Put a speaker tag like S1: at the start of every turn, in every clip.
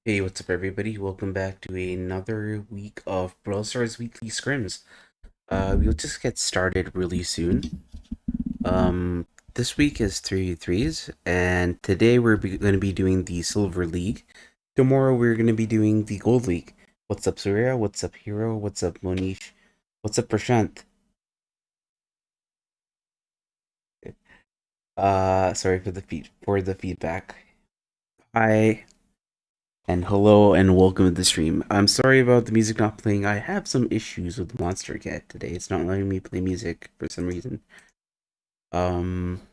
S1: Hey, what's up, everybody? Welcome back to another week of Brawlstars Weekly Scrims. We'll just get started really soon. This week is 3 threes, and today we're going to be doing the Silver League. Tomorrow we're going to be doing the Gold League. What's up, Surya? What's up, Hero? What's up, Monish? What's up, Prashant? Sorry for the feedback. Hi. And hello and welcome to the stream. I'm sorry about the music not playing. I have some issues with Monster Cat today. It's not letting me play music for some reason. Um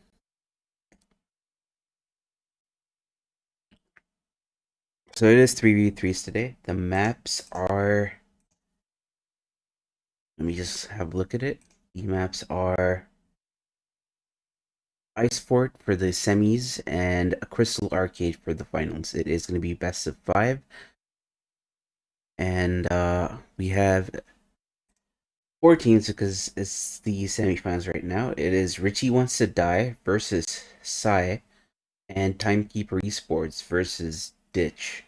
S1: so it is 3v3s today. The maps are, let me just have a look at it. The maps are Ice Fort for the semis and a Crystal Arcade for the finals. It is going to be best of 5. And we have 4 teams because it's the semifinals right now. It is Richie Wants to Die versus Sai and Timekeeper Esports versus Ditch.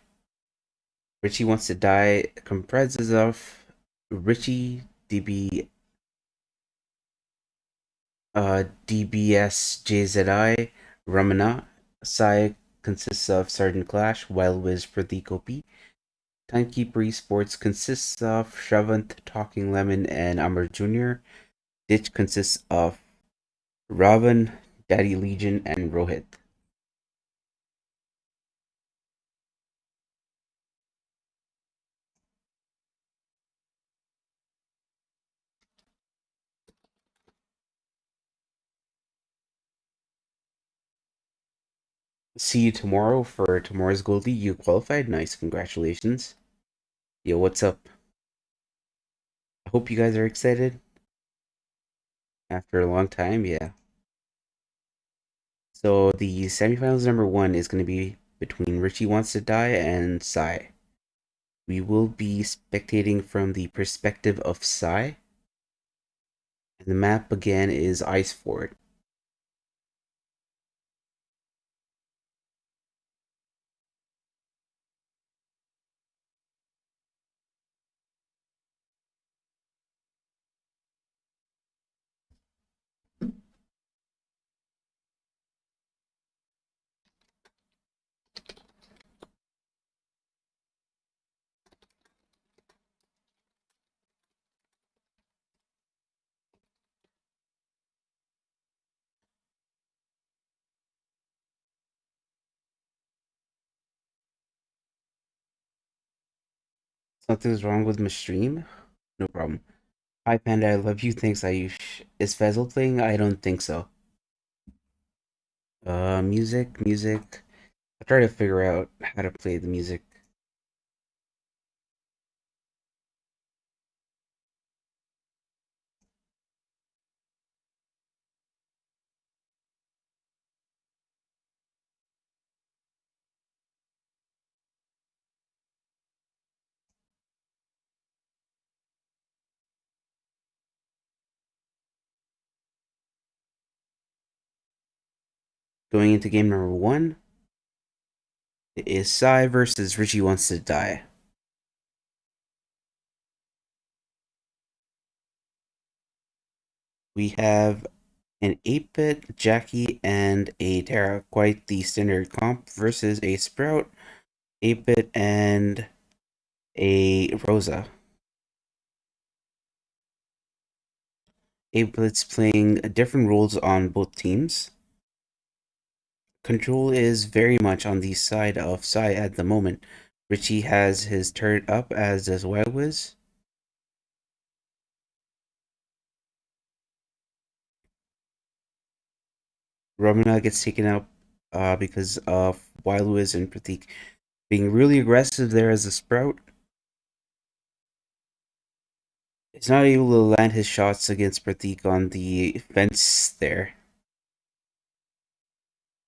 S1: Richie Wants to Die comprises of Richie, DBSJZI, Ramana. Sai consists of Sergeant Clash, Wild Wiz, Pratik OP. Timekeeper Esports consists of Shavant, Talking Lemon, and Amr Jr. Ditch consists of Ravan, Daddy Legion, and Rohit. See you tomorrow for tomorrow's Goldie. You qualified. Nice. Congratulations. Yo, what's up? I hope you guys are excited. After a long time, yeah. So the semifinals number 1 is going to be between Richie Wants to Die and Sai. We will be spectating from the perspective of Sai. And the map again is Ice Fort. Something's wrong with my stream? No problem. Hi Panda, I love you. Thanks, Ayush. Is Faisal playing? I don't think so. Music. I'll try to figure out how to play the music. Going into game number 1, it is Sai versus Richie Wants to Die. We have an 8-bit Jackie and a Terra, quite the standard comp, versus a Sprout, 8-bit, and a Rosa. 8-bit's playing different roles on both teams. Control is very much on the side of Sai at the moment. Richie has his turret up, as does Wild Wiz. Ramana gets taken out because of Wild Wiz and Pratik being really aggressive there as a Sprout. He's not able to land his shots against Pratik on the fence there.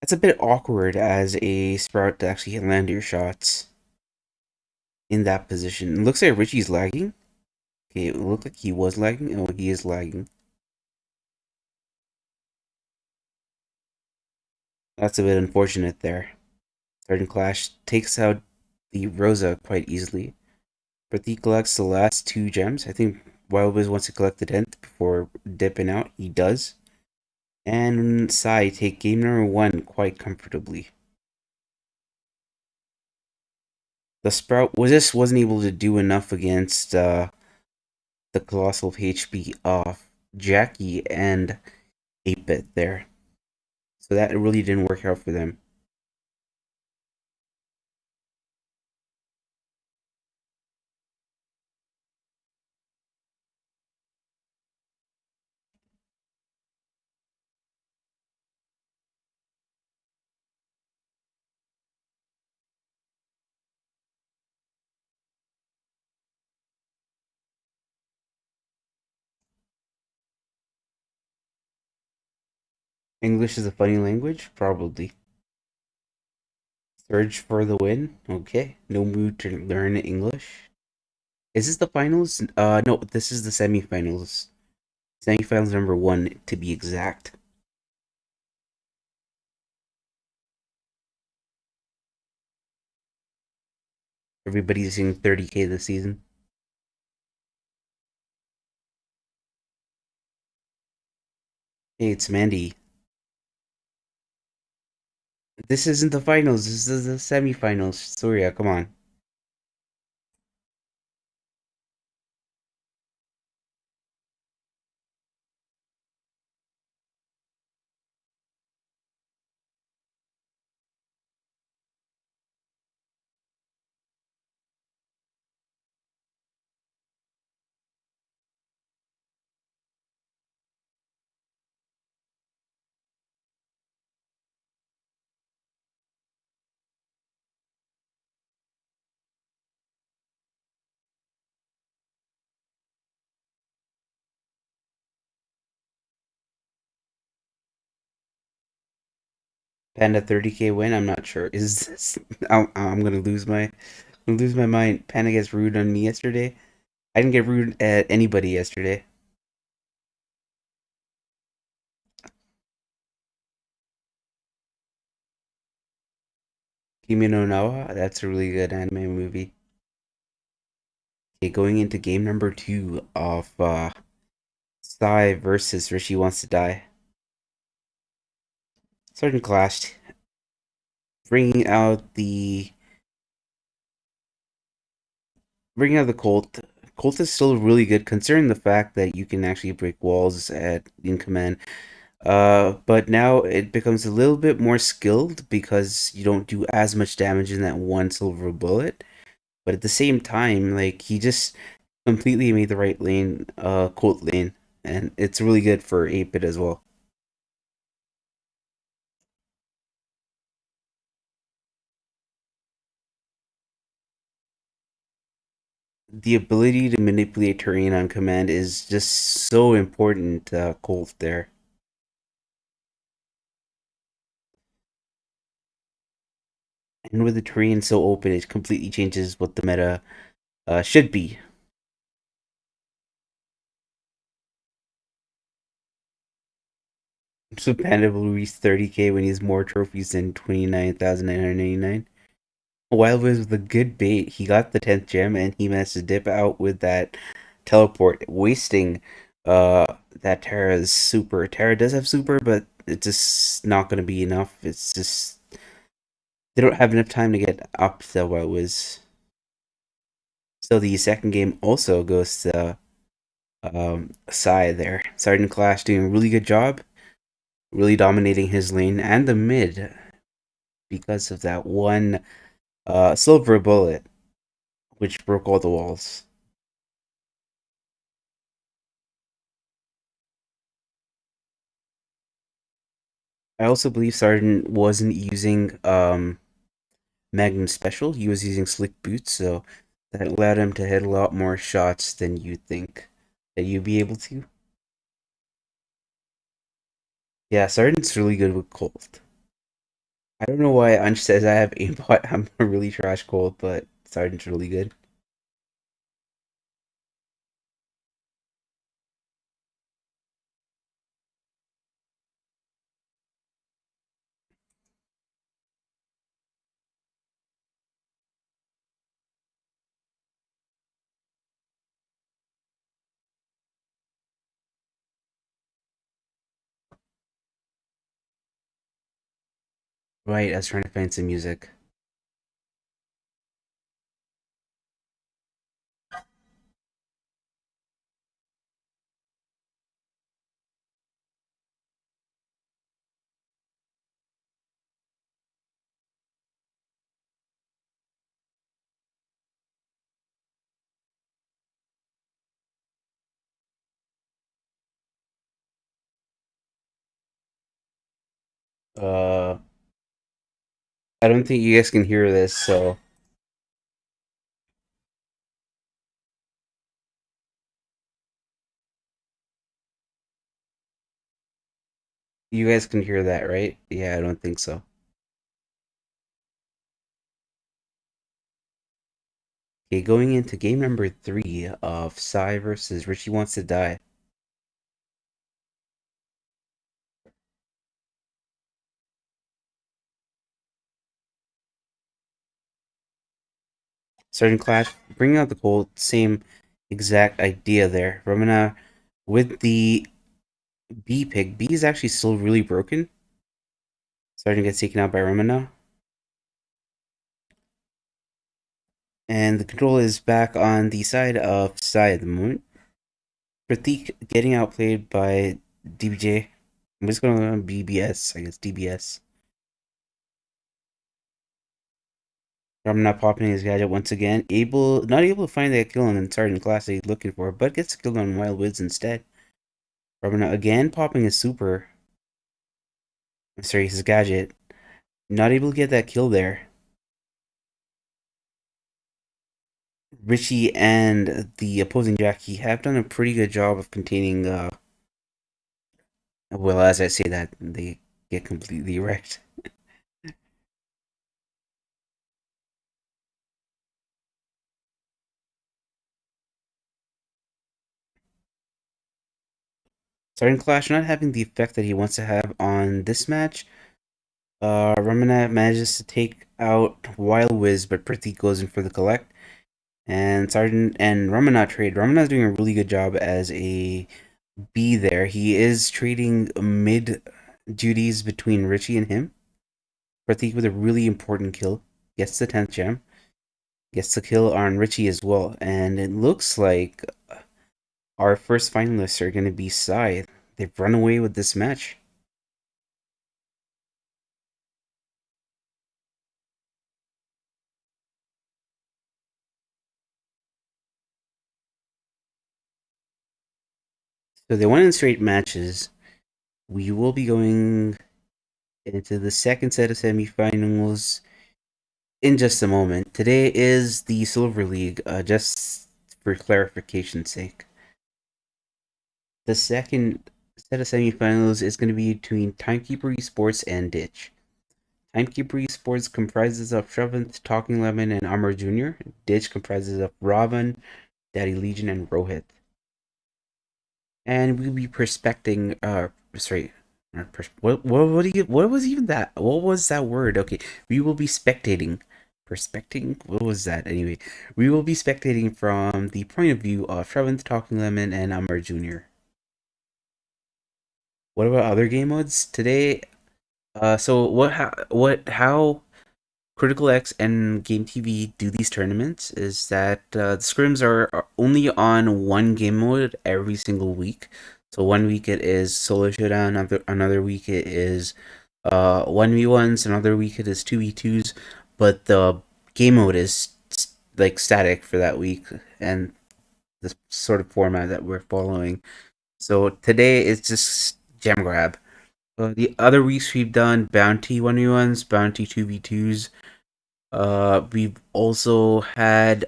S1: That's a bit awkward as a Sprout to actually land your shots in that position. It looks like Richie's lagging. Okay, it looked like he was lagging. Oh, he is lagging. That's a bit unfortunate there. Certain Clash takes out the Rosa quite easily. But he collects the last two gems. I think Wildwiz wants to collect the 10th before dipping out. He does. And Sai take game number one quite comfortably. The Sprout wasn't able to do enough against the Colossal HP of Jackie and 8-Bit there. So that really didn't work out for them. English is a funny language? Probably. Surge for the win? Okay. No mood to learn English. Is this the finals? No, this is the semifinals. Semifinals number one, to be exact. Everybody's hitting 30K this season. Hey, it's Mandy. This isn't the finals. This is the semifinals. Surya, come on. Panda 30K win. I'm not sure. Is this? I'm gonna lose my mind. Panda gets rude on me yesterday. I didn't get rude at anybody yesterday. Kimi no Nawa. That's a really good anime movie. Okay, going into game number two of Sai versus Rishi Wants to Die. Sergeant Clash bringing out the Colt. Colt is still really good considering the fact that you can actually break walls at in command. But now it becomes a little bit more skilled because you don't do as much damage in that one silver bullet. But at the same time, like he just completely made the right lane, Colt lane, and it's really good for 8-bit as well. The ability to manipulate terrain on command is just so important, Colt there. And with the terrain so open, it completely changes what the meta should be. So Panda will reach 30K when he has more trophies than 29,999. Wild with a good bait, he got the 10th gem and he managed to dip out with that teleport, wasting that Terra's super. Terra does have super, but it's just not going to be enough. It's just they don't have enough time to get up to what was. So the second game also goes to Sai there. Sergeant Clash doing a really good job, really dominating his lane and the mid because of that one silver bullet which broke all the walls. I also believe Sergeant wasn't using Magnum Special. He was using Slick Boots, so that allowed him to hit a lot more shots than you'd think that you'd be able to. Yeah, Sergeant's really good with Colt. I don't know why Unch says I have aimbot. I'm a really trash Colt, but Sergeant's really good. Right, I was trying to find some music. Uh, I don't think you guys can hear this, so you guys can hear that, right? Yeah, I don't think so. Okay, going into game number 3 of Sai versus Richie Wants to Die. Starting Clash, bringing out the gold, same exact idea there. Ramana with the B pick. B is actually still really broken. Starting to get taken out by Ramana. And the control is back on the side of Sai at the moment. Pratik getting outplayed by DBJ. I'm just going to BBS, I guess DBS. Ramana popping his gadget once again. Not able to find that kill on the Sergeant class that he's looking for, but gets killed on Wild Woods instead. Ramana again popping his super. Sorry, his gadget. Not able to get that kill there. Richie and the opposing Jackie have done a pretty good job of containing, well, as I say that, they get completely wrecked. Starting Clash not having the effect that he wants to have on this match. Ramana manages to take out Wild Wiz, but Prithik goes in for the collect. And Sergeant and Ramana trade. Ramana's doing a really good job as a B there. He is trading mid duties between Richie and him. Pratik with a really important kill. Gets the 10th gem. Gets the kill on Richie as well. And it looks like our first finalists are going to be Sai. They've run away with this match. So they won in straight matches. We will be going into the second set of semifinals in just a moment. Today is the Silver League, just for clarification's sake. The second set of semifinals is going to be between Timekeeper Esports and Ditch. Timekeeper Esports comprises of Shravanth, Talking Lemon, and Amar Jr. Ditch comprises of Ravan, Daddy Legion, and Rohit. And we'll be perspecting. Sorry. What was even that? What was that word? Okay, we will be spectating. Perspecting? What was that? Anyway, we will be spectating from the point of view of Shravanth, Talking Lemon, and Amar Jr. What about other game modes today? So how CriticalX and Game TV do these tournaments is that the scrims are only on one game mode every single week. So one week it is solo showdown, another week it is 1v1s, another week it is 2v2s, but the game mode is like static for that week and the sort of format that we're following. So today it's just gem grab. The other weeks we've done bounty 1v1s, bounty 2v2s. We've also had,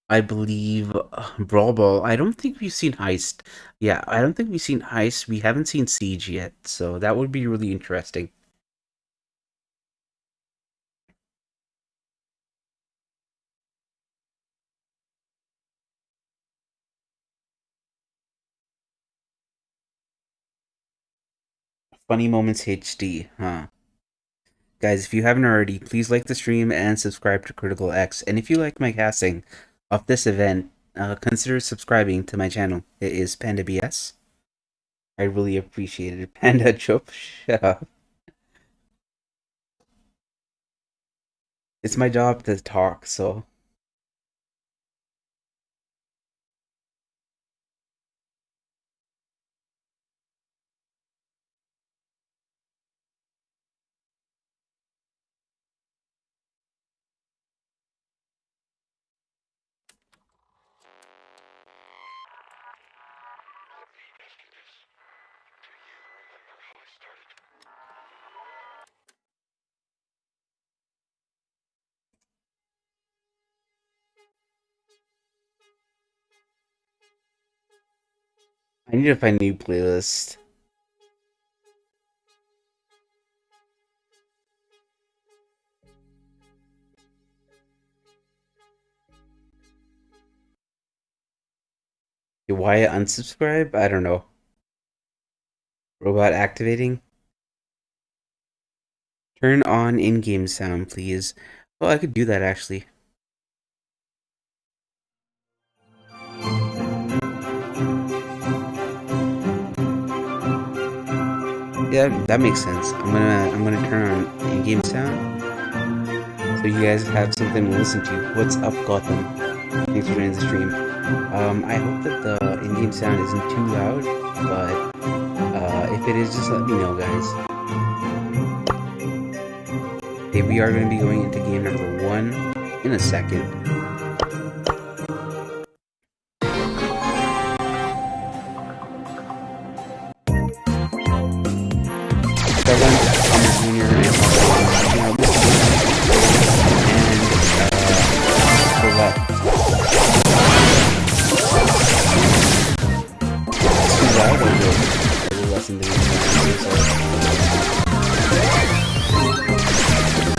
S1: I believe, Brawl. I don't think we've seen Heist. Yeah, I don't think we've seen Heist. We haven't seen Siege yet, so that would be really interesting. Funny Moments HD, huh? Guys, if you haven't already, please like the stream and subscribe to Critical X. And if you like my casting of this event, consider subscribing to my channel. It is Panda BS. I really appreciate it. Panda Chop, shut up. It's my job to talk, so I need to find a new playlist. Why unsubscribe? I don't know. Robot activating. Turn on in-game sound, please. Oh, I could do that actually. Yeah, that makes sense. I'm gonna turn on in-game sound so you guys have something to listen to. What's up, Gotham? Thanks for joining the stream. I hope that the in-game sound isn't too loud, but if it is, just let me know, guys. Okay, we are going to be going into game number 1 in a second.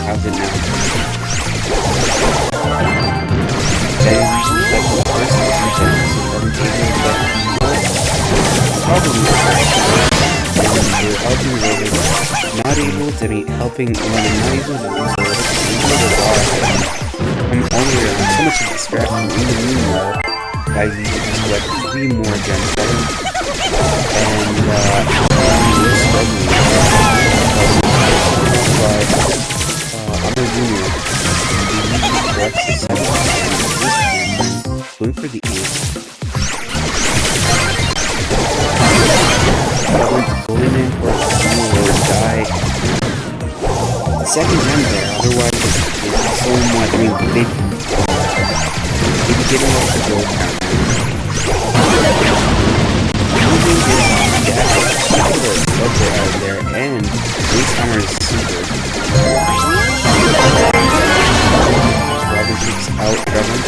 S1: How's it now? Not able to be helping when I'm not able to use I'm only so much distracted in the meanwhile. I use like 3 more gems and we're struggling. I'm a junior. Going for the 8. Going in for a steal or die. The second gem there, otherwise it's so much. I mean, they'd be getting off the gold counter. Moving is out there, and base armor is super. Robin keeps out Trevor.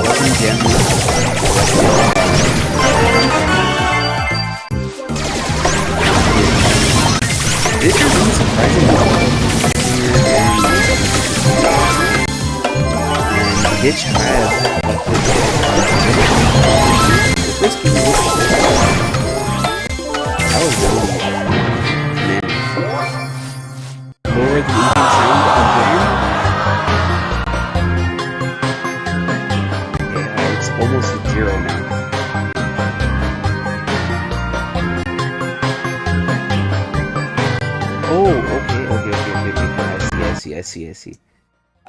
S1: 11 gems. This is really surprising. And Ditch has the first piece that was really man. Lower the eating sound again. Yeah, it's almost at 0 now. Oh, okay.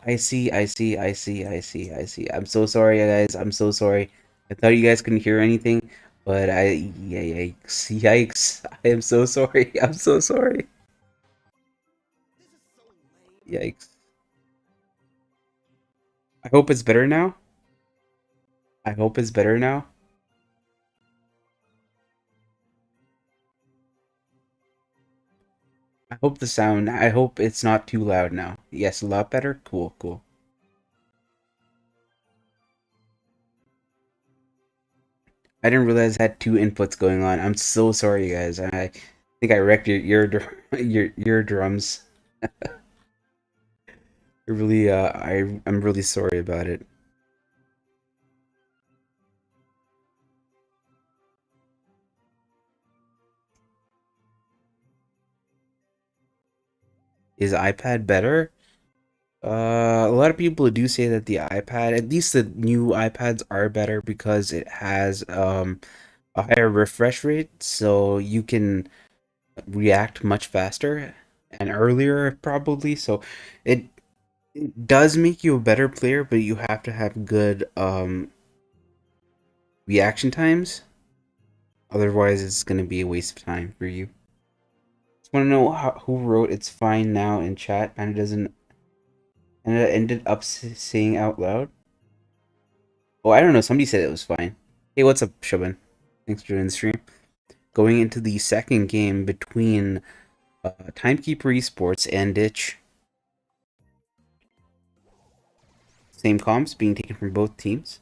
S1: I see. I'm so sorry, guys. I'm so sorry. I thought you guys couldn't hear anything, but yikes. I am so sorry. I'm so sorry. Yikes. I hope it's better now. I hope it's better now. I hope it's not too loud now. Yes, a lot better. Cool. I didn't realize I had 2 inputs going on. I'm so sorry, guys. I think I wrecked your eardrums. Really, I'm really sorry about it. Is iPad better? A lot of people do say that the iPad, at least the new iPads, are better because it has a higher refresh rate, so you can react much faster. and earlier probably. So it, it does make you a better player, but you have to have good reaction times. Otherwise, it's gonna be a waste of time for you. Just want to know who wrote "It's fine now" in chat, and it doesn't, and it ended up saying out loud. Oh, I don't know. Somebody said it was fine. Hey, what's up, Shubin? Thanks for joining the stream. Going into the second game between Timekeeper Esports and Ditch. Same comps being taken from both teams.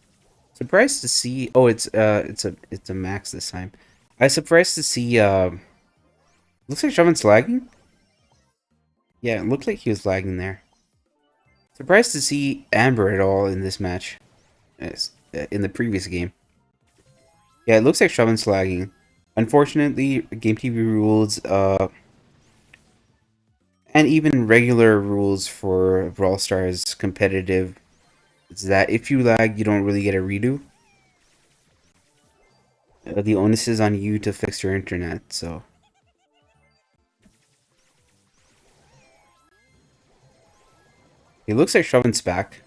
S1: Surprised to see. Oh, it's a max this time. I was surprised to see. Looks like Shuvin's lagging. Yeah, it looked like he was lagging there. Surprised to see Amber at all in this match. In the previous game. Yeah, it looks like Shuvin's lagging. Unfortunately, Game TV rules, and even regular rules for Brawlstars competitive is that if you lag, you don't really get a redo. The onus is on you to fix your internet, so. It looks like Shravan's back.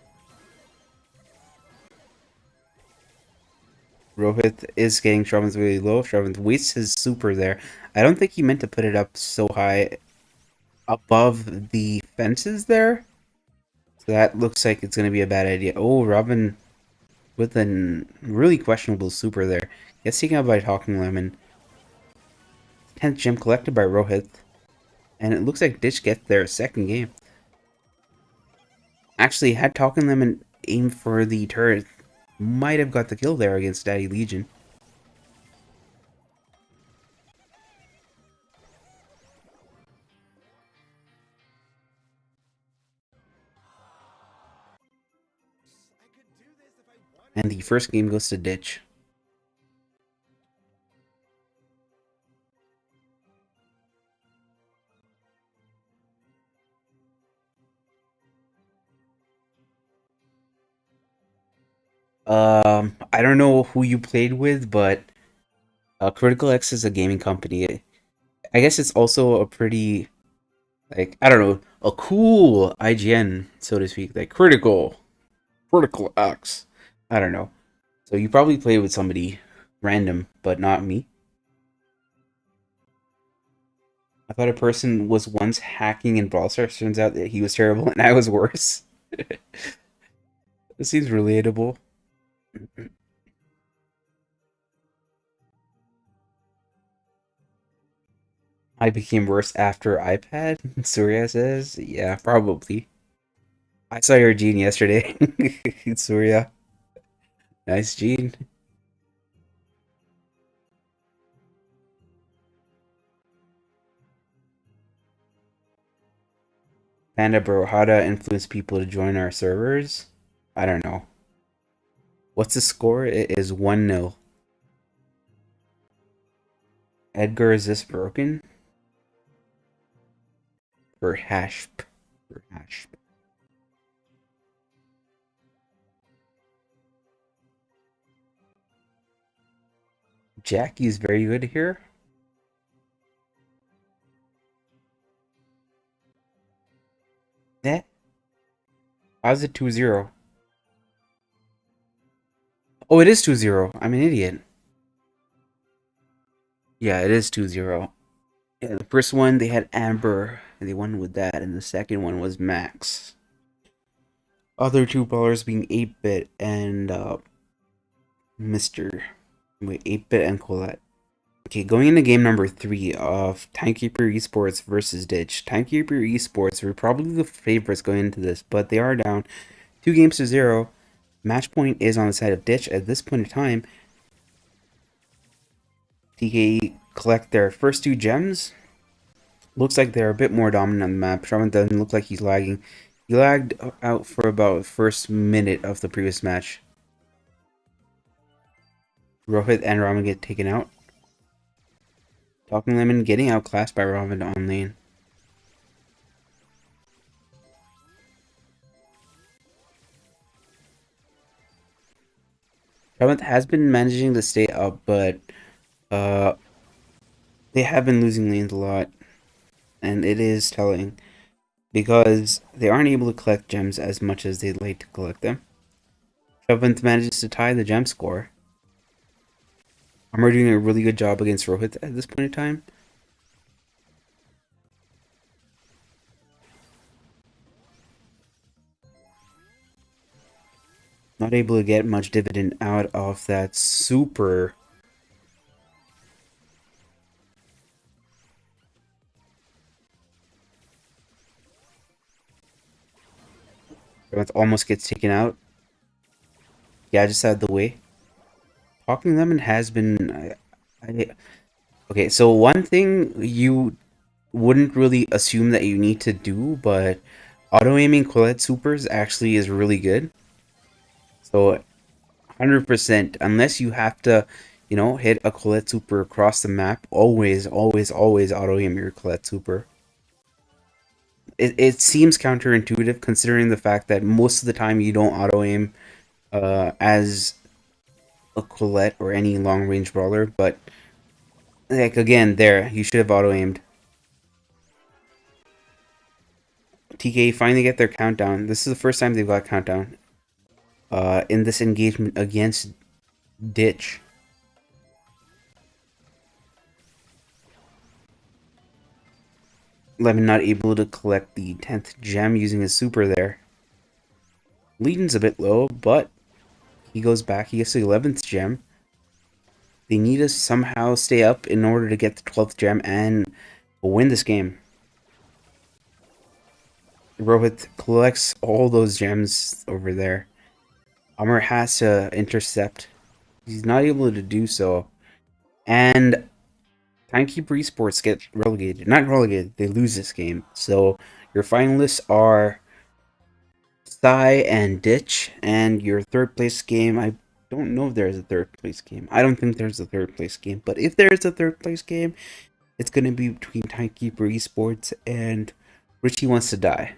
S1: Rohit is getting Shravan's really low. Shravan wastes his super there. I don't think he meant to put it up so high above the fences there. So that looks like it's going to be a bad idea. Oh, Robin with a really questionable super there. Gets taken out by Talking Lemon. 10th gem collected by Rohit. And it looks like Ditch gets their second game. Actually, had Talking Lemon aim for the turret, might have got the kill there against Daddy Legion. And the first game goes to Ditch. I don't know who you played with, but CriticalX is a gaming company. I guess it's also a pretty, like, I don't know, a cool IGN, so to speak. Like, CriticalX. I don't know. So you probably played with somebody random, but not me. I thought a person was once hacking in Brawlstars. Turns out that he was terrible and I was worse. This seems relatable. I became worse after iPad, Surya says. Yeah, probably. I saw your gene yesterday. Surya. Nice gene. Panda bro, how to influence people to join our servers? I don't know. What's the score? It is 1-0. Edgar, is this broken? For Hashp. For Hashp. Jackie's very good here. Eh? How's it 2-0? Oh, it is 2-0. I'm an idiot. Yeah, it is 2-0. Yeah, the first one, they had Amber. And they won with that. And the second one was Max. Other two brawlers being 8-Bit and Mr. Wait, 8-Bit and Colette. Okay, going into game number 3 of Timekeeper Esports versus Ditch. Timekeeper Esports were probably the favorites going into this, but they are down 2-0. Match point is on the side of Ditch at this point in time. TK collect their first 2 gems. Looks like they're a bit more dominant on the map. Shaman doesn't look like he's lagging. He lagged out for about the first minute of the previous match. Rohit and Ramen get taken out. Talking Lemon getting outclassed by Ramen on lane. Ramen has been managing to stay up, but they have been losing lanes a lot. and it is telling because they aren't able to collect gems as much as they'd like to collect them. Shovent manages to tie the gem score. Armor doing a really good job against Rohit at this point in time. Not able to get much dividend out of that super. That almost gets taken out. Yeah, just out of the way. Talking Lemon has been. Okay, so one thing you wouldn't really assume that you need to do, but auto aiming Colette supers actually is really good. So 100%, unless you have to, hit a Colette super across the map, always, always, always auto aim your Colette super. It seems counterintuitive considering the fact that most of the time you don't auto aim as a Colette or any long range brawler, but like again, there you should have auto aimed. TK finally get their countdown. This is the first time they've got countdown. In this engagement against Ditch. Lemon not able to collect the 10th gem using his super there. Legion's a bit low, but he goes back. He gets the 11th gem. They need to somehow stay up in order to get the 12th gem and win this game. Rohit collects all those gems over there. Amr has to intercept. He's not able to do so. And Timekeeper Esports get relegated. Not relegated, they lose this game. So your finalists are Sai and Ditch, and your third place game, I don't know if there's a third place game. I don't think there's a third place game, but if there's a third place game, it's going to be between Timekeeper Esports and Richie Wants to Die.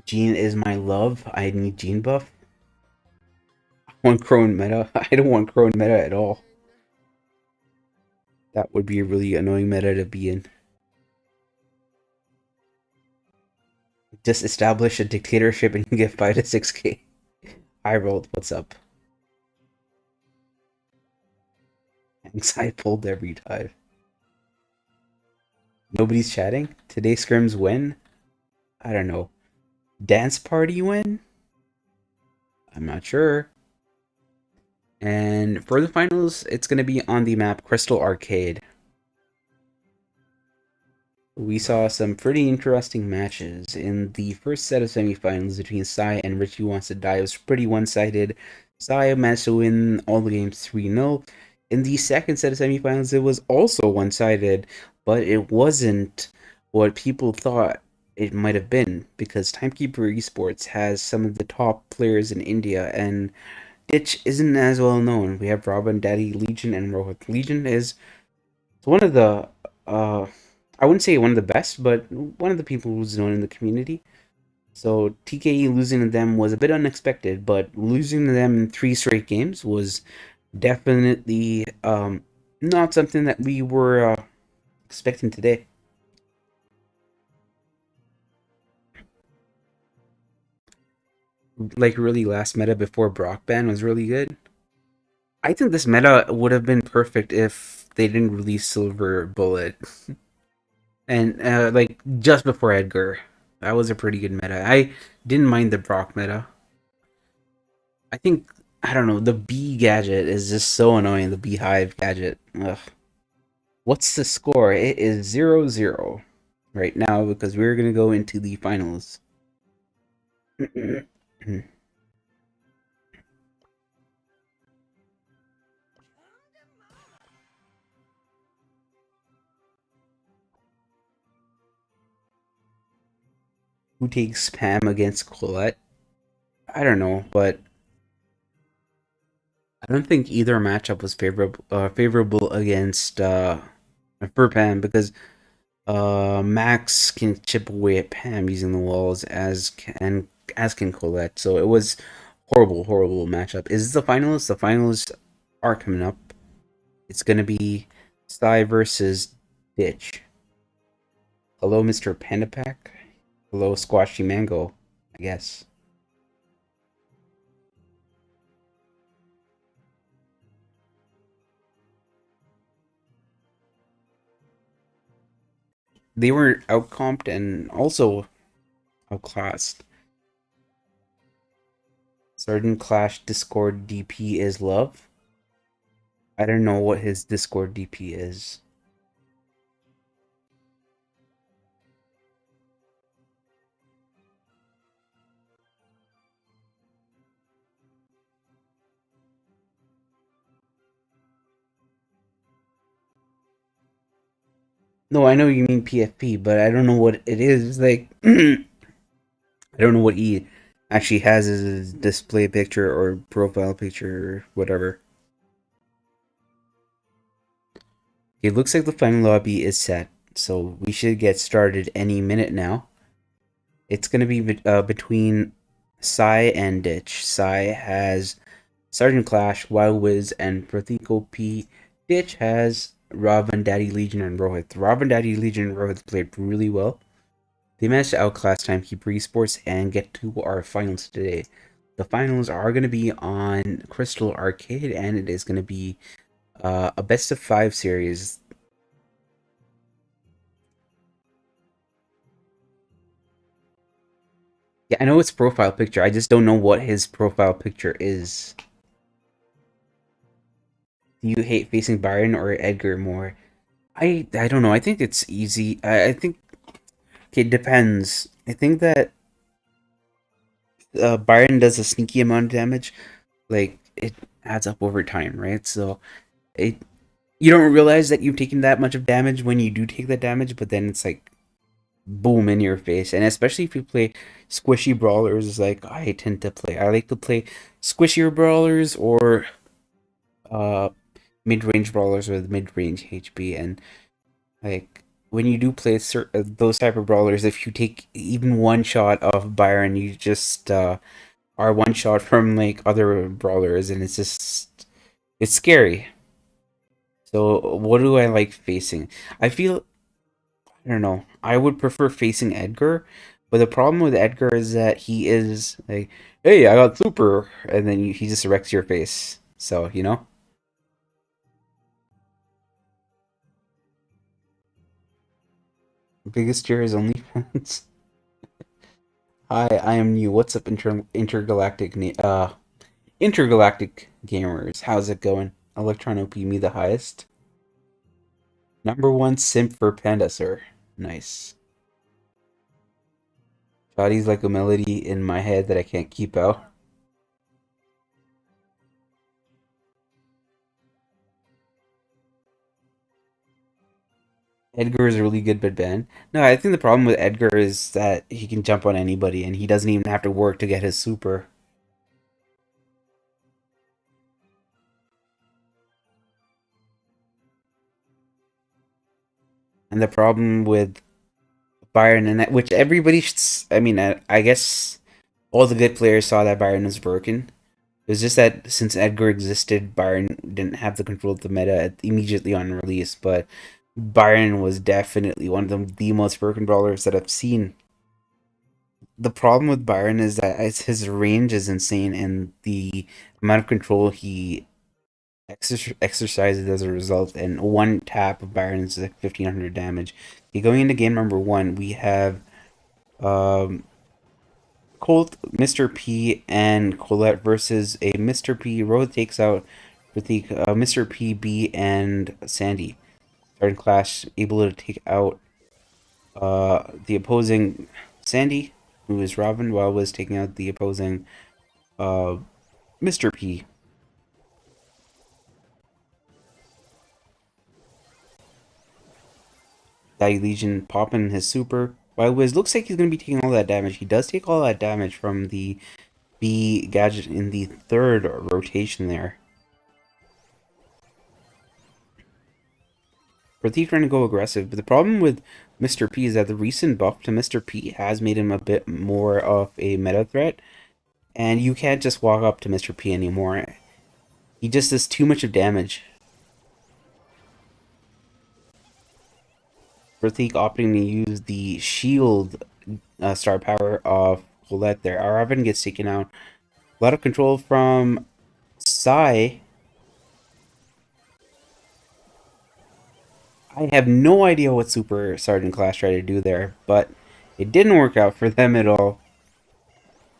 S1: Jean is my love. I need Jean buff. I want Crone meta. I don't want Crone meta at all. That would be a really annoying meta to be in. Just establish a dictatorship and you get 5 to 6k. I rolled. What's up? I pulled every time. Nobody's chatting? Today Scrims when? I don't know. Dance party when? I'm not sure. And for the finals, it's going to be on the map Crystal Arcade. We saw some pretty interesting matches. In the first set of semifinals between Sai and Richie Wants to Die, it was pretty one-sided. Sai managed to win all the games 3-0. In the second set of semifinals, it was also one-sided, but it wasn't what people thought it might have been, because Timekeeper Esports has some of the top players in India, and Ditch isn't as well known. We have Robin, Daddy, Legion, and Rohit. Legion is one of the I wouldn't say one of the best, but one of the people who's known in the community. So TKE losing to them was a bit unexpected, but losing to them in 3 straight games was definitely not something that we were expecting today. Like really last meta before Brock ban was really good. I think this meta would have been perfect if they didn't release Silver Bullet. And like just before Edgar. That was a pretty good meta. I didn't mind the Brock meta. I think, I don't know, the bee gadget is just so annoying, the beehive gadget. Ugh. What's the score? It is 0-0 right now because we're going to go into the finals. Who takes Pam against Colette? I don't know, but I don't think either matchup was favorable against for Pam, because Max can chip away at Pam using the walls, as can as can Colette. So it was horrible, horrible matchup. Is this the finals? The finals are coming up. It's gonna be Sai versus Ditch. Hello, Mr. Pandapack. Hello, Squashy Mango. I guess. They were outcomped and also outclassed. Certain Clash Discord DP is Love. I don't know what his Discord DP is. No, I know you mean PFP, but I don't know what it is. Like, I don't know what he actually has as his display picture or profile picture or whatever. It looks like the final lobby is set, so we should get started any minute now. It's going to be between Sai and Ditch. Sai has Sergeant Clash, Wild Wiz, and Prathiko P. Ditch has Ravan, Daddy Legion, and Rohit. Ravan, Daddy Legion, and Rohit played really well. They managed to outclass Timekeeper Esports and get to our finals today. The finals are going to be on Crystal Arcade, and it is going to be a best of 5 series. Yeah, I know it's profile picture. I just don't know what his profile picture is. Do you hate facing Byron or Edgar more? I don't know. I think it's easy. I think okay, it depends. I think that Byron does a sneaky amount of damage. Like it adds up over time, right? So it you don't realize that you've taken that much of damage when you do take that damage, but then it's like boom in your face. And especially if you play squishy brawlers, like I tend to play. I like to play squishier brawlers or uh mid-range brawlers with mid-range HP. And like when you do play those type of brawlers, if you take even one shot of Byron, you just are one shot from like other brawlers, and it's scary. So what do I like facing? I feel I don't know. I would prefer facing Edgar, but the problem with Edgar is that he is like, "Hey, I got super," and then he just wrecks your face. So you know, biggest cheer is OnlyFans. Hi, I am new. What's up, intergalactic gamers? How's it going? Electron OP me the highest. Number one simp for Panda, sir. Nice. Shoddy's like a melody in my head that I can't keep out. Edgar is really good but banned. No, I think the problem with Edgar is that he can jump on anybody and he doesn't even have to work to get his super. And the problem with Byron and that, which everybody should, I mean, I guess all the good players saw that Byron was broken. It was just that since Edgar existed, Byron didn't have the control of the meta immediately on release, but Byron was definitely one of the most broken brawlers that I've seen. The problem with Byron is that his range is insane, and the amount of control he exercises as a result. And one tap of Byron is like 1500 damage. Okay, going into game number 1, we have um, Colt, Mr. P, and Colette versus a Mr. P. Road takes out with the Mr. P, B, and Sandy. Starting Clash able to take out the opposing Sandy, who is Robin, while was taking out the opposing Mr. P. Daddy Legion popping his super. While Wiz looks like he's going to be taking all that damage. He does take all that damage from the B gadget in the third rotation there. Pratik trying to go aggressive, but the problem with Mr. P is that the recent buff to Mr. P has made him a bit more of a meta threat, and you can't just walk up to Mr. P anymore. He just does too much of damage. Pratik opting to use the shield star power of Colette there. Our avid gets taken out. A lot of control from Sai. I have no idea what Super Sergeant Class tried to do there, but it didn't work out for them at all.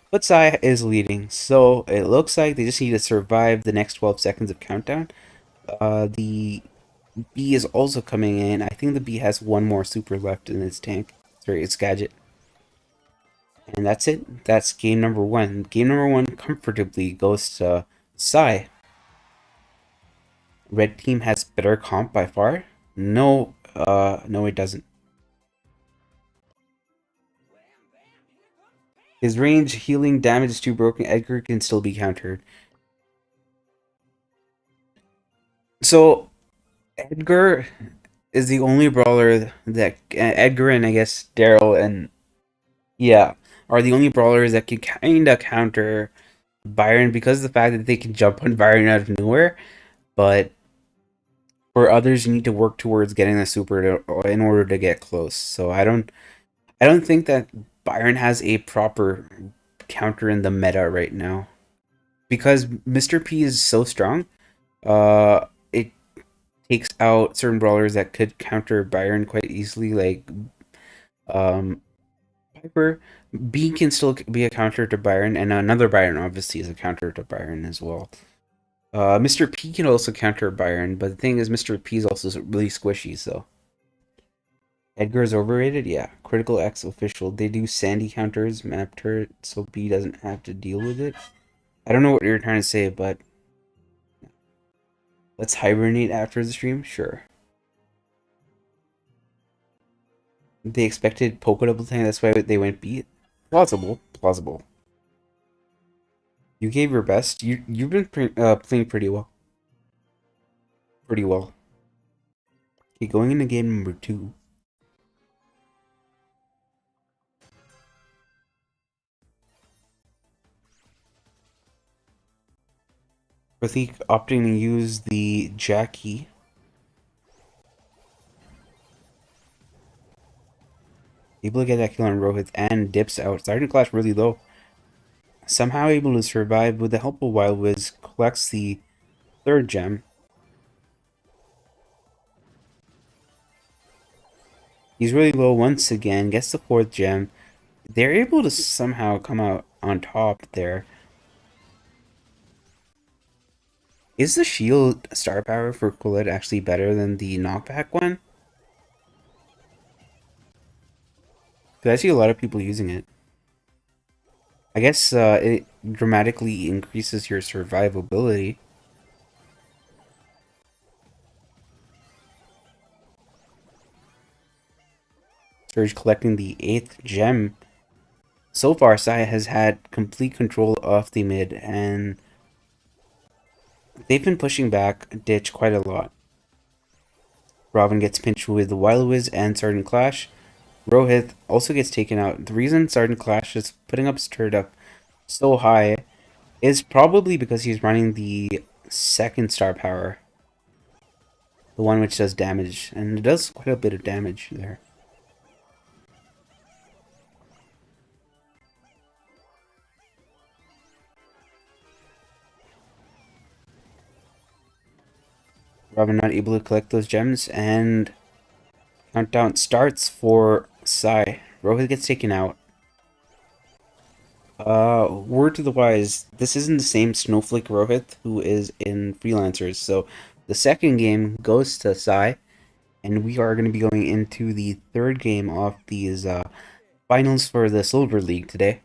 S1: But Sai is leading, so it looks like they just need to survive the next 12 seconds of countdown. The B is also coming in. I think the B has one more super left in its tank. Sorry, its gadget. And that's it. That's game number one. Game number one comfortably goes to Sai. Red team has better comp by far. No, no, it doesn't. His range healing damage is too broken. Edgar can still be countered. So, Edgar is the only brawler that Edgar and I guess Daryl and yeah are the only brawlers that can kind of counter Byron because of the fact that they can jump on Byron out of nowhere. But for others, you need to work towards getting the super in order to get close. So I don't think that Byron has a proper counter in the meta right now because Mr. P is so strong. It takes out certain brawlers that could counter Byron quite easily, like Piper. B can still be a counter to Byron, and another Byron obviously is a counter to Byron as well. Mr. P can also counter Byron, but the thing is, Mr. P is also really squishy, so. Edgar is overrated? Yeah. CriticalX official. They do Sandy counters, map turret, so B doesn't have to deal with it. I don't know what you're trying to say, but let's hibernate after the stream? Sure. They expected Poke double tank, that's why they went B. Plausible. Plausible. You gave your best. You've been playing pretty well. Pretty well. Okay, going into game number 2. Pratik opting to use the Jackie. Able to get that kill on Rohit and dips out. Starting to clash really low. Somehow able to survive with the help of Wild Wiz. Collects the 3rd gem. He's really low once again. Gets the 4th gem. They're able to somehow come out on top there. Is the shield star power for Colette actually better than the knockback one? Because I see a lot of people using it. I guess it dramatically increases your survivability. Surge collecting the 8th gem. So far, Saya has had complete control of the mid, and they've been pushing back Ditch quite a lot. Robin gets pinched with the Wild Wiz and Sergeant Clash. Rohit also gets taken out. The reason Sergeant Clash is putting up his turret up so high is probably because he's running the 2nd star power. The one which does damage, and it does quite a bit of damage there. Robin not able to collect those gems, and countdown starts for Sai. Rohit gets taken out. Word to the wise, this isn't the same Snowflake Rohit who is in Freelancers, so the 2nd game goes to Sai, and we are going to be going into the 3rd game of these finals for the Silver League today.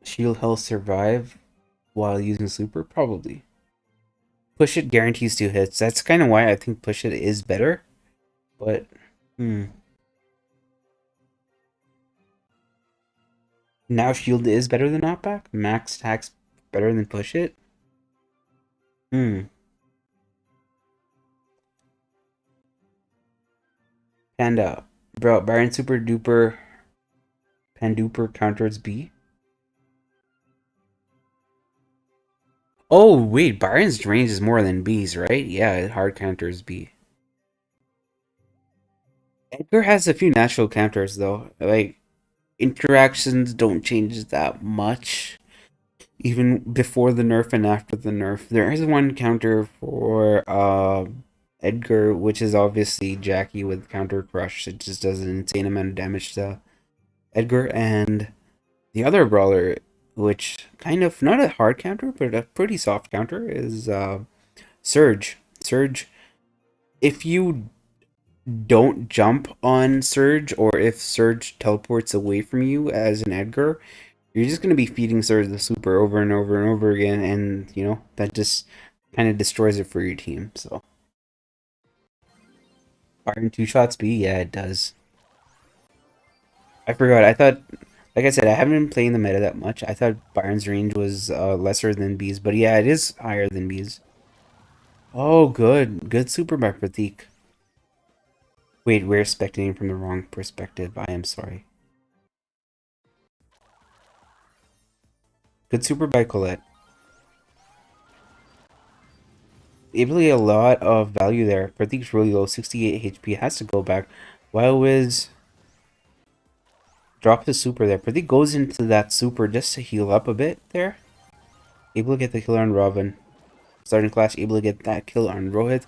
S1: Shield health survive while using super? Probably. Push it guarantees 2 hits. That's kind of why I think push it is better. But, Now shield is better than knockback? Max attack's better than push it? Panda. Bro, Baron Super Duper Panduper counters B. Oh, wait, Byron's range is more than B's, right? Yeah, it hard counters B. Edgar has a few natural counters, though. Like, interactions don't change that much, even before the nerf and after the nerf. There is one counter for Edgar, which is obviously Jackie with Counter Crush. It just does an insane amount of damage to Edgar, and the other brawler, which kind of not a hard counter, but a pretty soft counter, is Surge. Surge, if you don't jump on Surge, or if Surge teleports away from you as an Edgar, you're just going to be feeding Surge the super over and over and over again, and, you know, that just kind of destroys it for your team, so. Byron 2 shots B? Yeah, it does. I forgot, I thought, like I said, I haven't been playing the meta that much. I thought Byron's range was lesser than B's, but yeah, it is higher than B's. Oh, good. Good super by Pratik. Wait, we're spectating from the wrong perspective. I am sorry. Good super by Colette. Really a lot of value there. Pratik's really low, 68 HP. Has to go back. Wild Wiz dropped the super there. Pratik goes into that super just to heal up a bit there. Able to get the kill on Robin. Starting clash, able to get that kill on Rohit.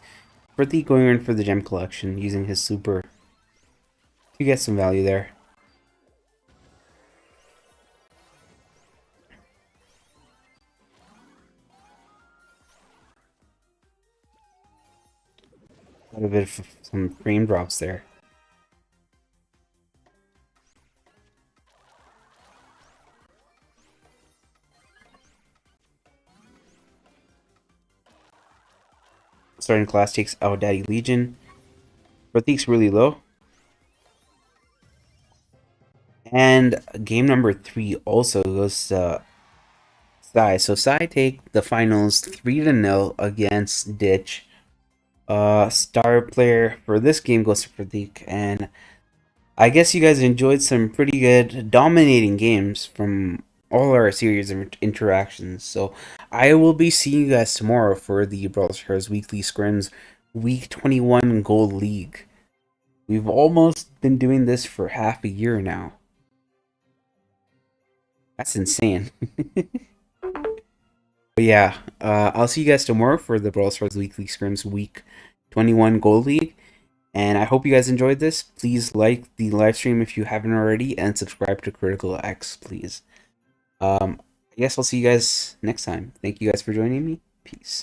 S1: Pratik going in for the gem collection using his super to get some value there. A bit of some frame drops there. Starting class takes out Daddy Legion. Pratik's really low. And game number 3 also goes to Sai. So Sai take the finals 3-0 against Ditch. Star player for this game goes to Pratik, and I guess you guys enjoyed some pretty good dominating games from all our series of interactions. So I will be seeing you guys tomorrow for the Brawlstars Weekly Scrims Week 21 Gold League. We've almost been doing this for half a year now. That's insane. But yeah, I'll see you guys tomorrow for the Brawlstars Weekly Scrims Week 21 Gold League. And I hope you guys enjoyed this. Please like the live stream if you haven't already, and subscribe to CriticalX, please. I guess I'll see you guys next time. Thank you guys for joining me. Peace.